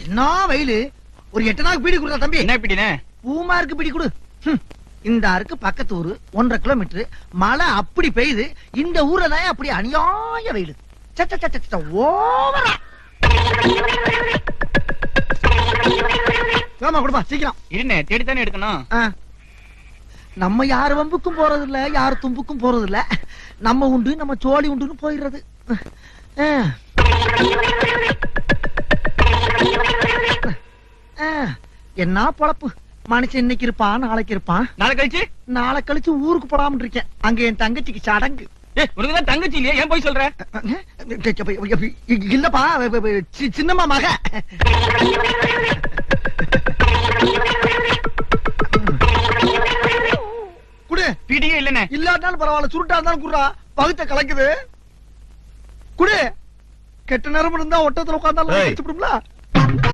என்ன வெயிலு, ஒரு 8 நாள் பீடி குடுறா தம்பி. என்ன பிடினே? பூமாருக்கு பீடி குடு. இந்த ஆருக்கு பக்கத்து ஊரு 1.5 கிலோமீட்டர். மழை அப்படி பெய்யுது. இந்த ஊர்ல தான் அப்படி அநியாய வெயிலு. ஓவரா. ஆமா கொடுப்பா சீக்கிரம். இருனே தேடித்தானே எடுக்கணும். நம்ம யாரு வம்புக்கும் போறது இல்ல, யாரு தும்புக்கும் போறது இல்ல. நம்ம உண்டு நம்ம சோழி உண்டுன்னு போயிடுறது. என்ன பொழப்பு. மனுஷன் இன்னைக்கு இருப்பான், நாளைக்கு இருப்பான். நாளை கழிச்சு ஊருக்கு போடாம இருக்கேன். அங்க என் தங்கச்சிக்கு சடங்கு. உனக்குதான் தங்கச்சி இல்லையா? ஏன் போய் சொல்ற? இல்லப்பா, சின்னம்மா மக. குடு. பிடியே இல்லனே. இல்லாட்டாலும் பரவாயில்ல, சுருட்டா இருந்தாலும் குடுறா. பகுத்த கலக்குது. குடு. கெட்ட நேரம் இருந்தா ஒட்டத்துல உட்கார்ந்தாலும்